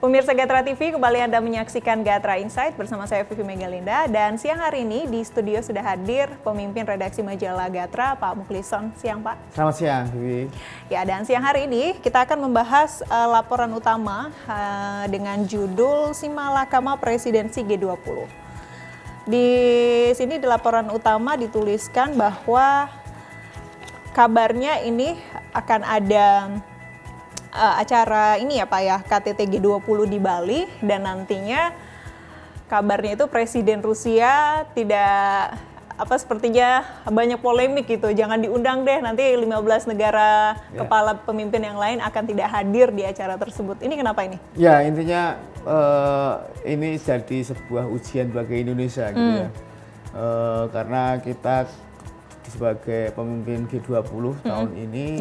Pemirsa Gatra TV, kembali Anda menyaksikan Gatra Insight bersama saya Vivi Megalinda. Dan siang hari ini di studio sudah hadir pemimpin redaksi majalah Gatra, Pak Mukhlison. Siang Pak. Selamat siang, Vivi. Ya, dan siang hari ini kita akan membahas laporan utama dengan judul Simalakama Presidensi G20. Di sini di laporan utama dituliskan bahwa kabarnya ini akan ada acara ini ya Pak ya, KTT G20 di Bali, dan nantinya kabarnya itu Presiden Rusia tidak sepertinya banyak polemik gitu, jangan diundang deh, nanti 15 negara kepala pemimpin yang lain akan tidak hadir di acara tersebut. Ini kenapa ini? Ya, intinya ini jadi sebuah ujian bagi Indonesia gitu ya. Karena kita sebagai pemimpin G20 tahun ini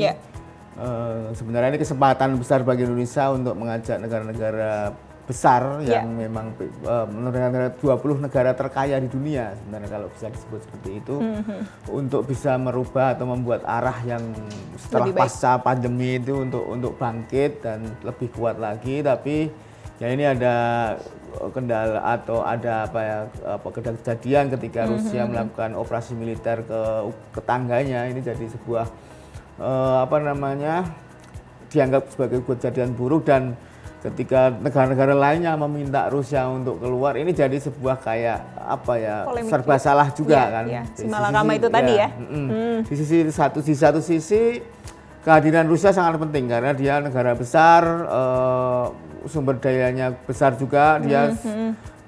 sebenarnya ini kesempatan besar bagi Indonesia untuk mengajak negara-negara besar yang memang negara 20 negara terkaya di dunia sebenarnya kalau bisa disebut seperti itu, untuk bisa merubah atau membuat arah yang setelah pasca pandemi itu untuk bangkit dan lebih kuat lagi. Tapi ya ini ada kendala atau ada kejadian ketika Rusia melakukan operasi militer ke tangganya. Ini jadi sebuah dianggap sebagai kejadian buruk, dan ketika negara-negara lainnya meminta Rusia untuk keluar, ini jadi sebuah kayak serba salah juga kan. Simalakama itu tadi ya. Di satu sisi kehadiran Rusia sangat penting karena dia negara besar, sumber dayanya besar juga, dia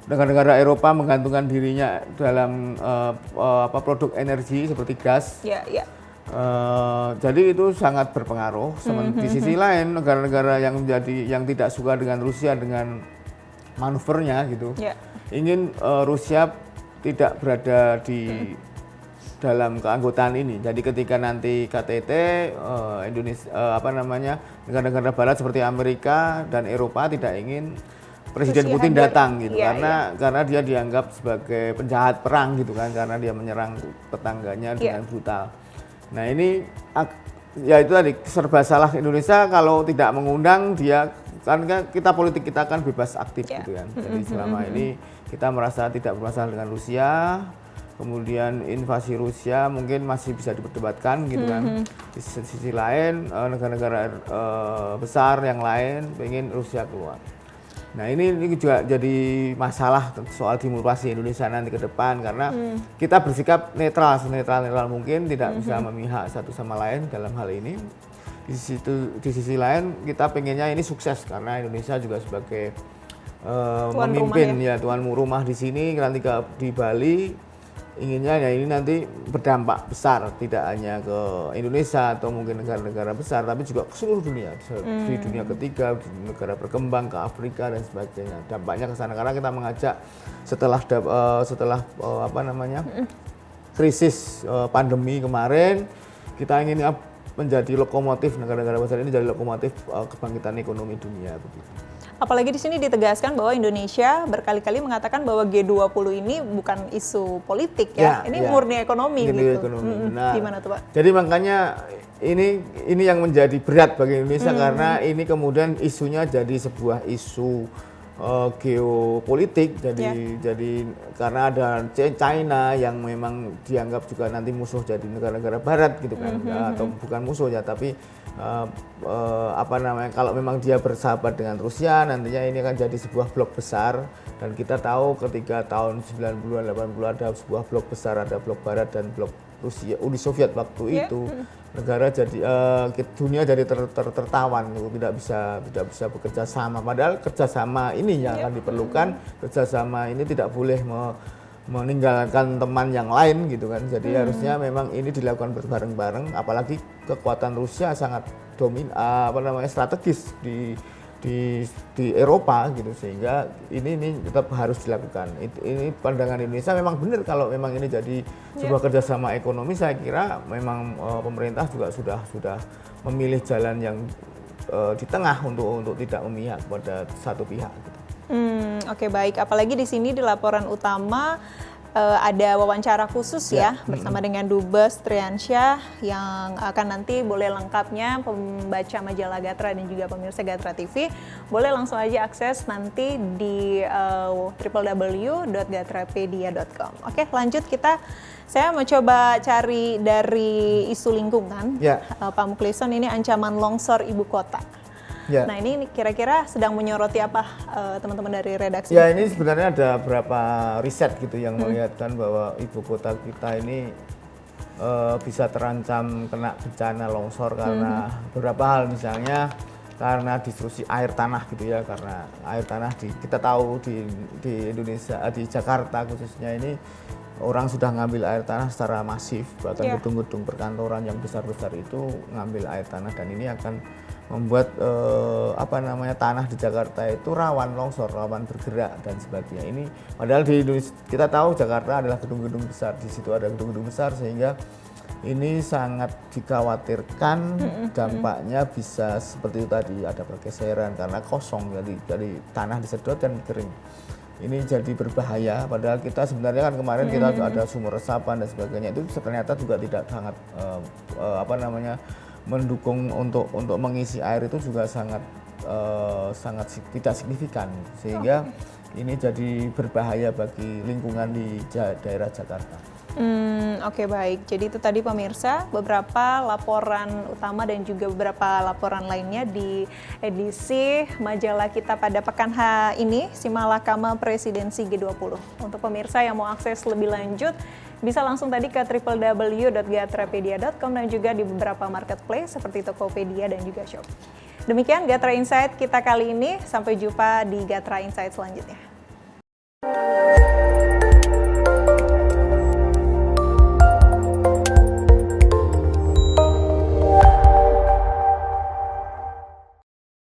negara-negara Eropa menggantungkan dirinya dalam produk energi seperti gas. Jadi itu sangat berpengaruh. Di sisi lain, negara-negara yang tidak suka dengan Rusia dengan manuvernya gitu, ingin Rusia tidak berada di dalam keanggotaan ini. Jadi ketika nanti KTT Indonesia negara-negara Barat seperti Amerika dan Eropa tidak ingin Presiden Putin datang gitu, karena dia dianggap sebagai penjahat perang gitu kan, karena dia menyerang tetangganya dengan brutal. Nah ini ya itu tadi serba salah Indonesia kalau tidak mengundang dia, kan kita politik kita kan bebas aktif gitu kan. Jadi selama ini kita merasa tidak bermasalah dengan Rusia, kemudian invasi Rusia mungkin masih bisa diperdebatkan gitu kan. Di sisi lain negara-negara besar yang lain pengen Rusia keluar. Nah ini juga jadi masalah soal diplomasi Indonesia nanti ke depan, karena kita bersikap netral, senetral mungkin, tidak bisa memihak satu sama lain dalam hal ini. Di sisi lain kita pengennya ini sukses karena Indonesia juga sebagai pemimpin tuan rumah di sini, nanti di Bali inginnya ya ini nanti berdampak besar, tidak hanya ke Indonesia atau mungkin negara-negara besar, tapi juga ke seluruh dunia, di dunia ketiga, di negara berkembang, ke Afrika dan sebagainya. Dampaknya ke sana karena kita mengajak setelah krisis pandemi kemarin, kita ingin menjadi lokomotif, negara-negara besar ini jadi lokomotif kebangkitan ekonomi dunia begitu. Apalagi di sini ditegaskan bahwa Indonesia berkali-kali mengatakan bahwa G20 ini bukan isu politik ini murni ekonomi gitu. Gimana tuh Pak? Jadi makanya ini yang menjadi berat bagi Indonesia karena ini kemudian isunya jadi sebuah isu geopolitik. Jadi karena ada China yang memang dianggap juga nanti musuh jadi negara-negara Barat gitu kan, atau bukan musuh ya, tapi kalau memang dia bersahabat dengan Rusia, nantinya ini akan jadi sebuah blok besar. Dan kita tahu ketika tahun 90-an 80 ada sebuah blok besar, ada blok Barat dan blok Rusia, Uni Soviet waktu itu. Negara jadi dunia jadi tertawan, tidak bisa bekerja sama. Padahal kerjasama ini yang akan diperlukan, kerjasama ini tidak boleh meninggalkan teman yang lain gitu kan. Jadi harusnya memang ini dilakukan bareng-bareng, apalagi kekuatan Rusia sangat strategis di Eropa gitu, sehingga ini tetap harus dilakukan. Ini pandangan Indonesia memang benar kalau memang ini jadi sebuah kerjasama ekonomi. Saya kira memang pemerintah juga sudah memilih jalan yang di tengah untuk tidak memihak pada satu pihak gitu. Oke, baik. Apalagi di sini di laporan utama ada wawancara khusus ya bersama dengan Dubes Triansyah yang akan nanti boleh lengkapnya pembaca majalah Gatra dan juga pemirsa Gatra TV boleh langsung aja akses nanti di www.gatrapedia.com. Oke, lanjut saya mau coba cari dari isu lingkungan. Pak Mukhlison, ini ancaman longsor ibu kota. Nah, ini kira-kira sedang menyoroti apa teman-teman dari redaksi? Ya, ini sebenarnya ada beberapa riset gitu yang melihatkan bahwa ibu kota kita ini bisa terancam kena bencana longsor karena beberapa hal, misalnya karena disrupsi air tanah gitu ya, karena air tanah kita tahu di Indonesia, di Jakarta khususnya ini orang sudah ngambil air tanah secara masif, bahkan gedung-gedung perkantoran yang besar-besar itu ngambil air tanah, dan ini akan membuat tanah di Jakarta itu rawan longsor, rawan bergerak dan sebagainya. Ini padahal di Indonesia kita tahu Jakarta adalah gedung-gedung besar, di situ ada gedung-gedung besar, sehingga ini sangat dikhawatirkan dampaknya bisa seperti itu tadi, ada pergeseran karena kosong, jadi tanah disedot dan kering. Ini jadi berbahaya, padahal kita sebenarnya kan kemarin kita ada sumur resapan dan sebagainya, itu ternyata juga tidak sangat mendukung untuk mengisi air, itu juga sangat tidak signifikan, sehingga ini jadi berbahaya bagi lingkungan di daerah Jakarta. Oke, baik. Jadi itu tadi pemirsa beberapa laporan utama dan juga beberapa laporan lainnya di edisi majalah kita pada pekan ini, Simalakama Presidensi G20. Untuk pemirsa yang mau akses lebih lanjut bisa langsung tadi ke www.gatrapedia.com dan juga di beberapa marketplace seperti Tokopedia dan juga Shopee. Demikian Gatra Insight kita kali ini, sampai jumpa di Gatra Insight selanjutnya.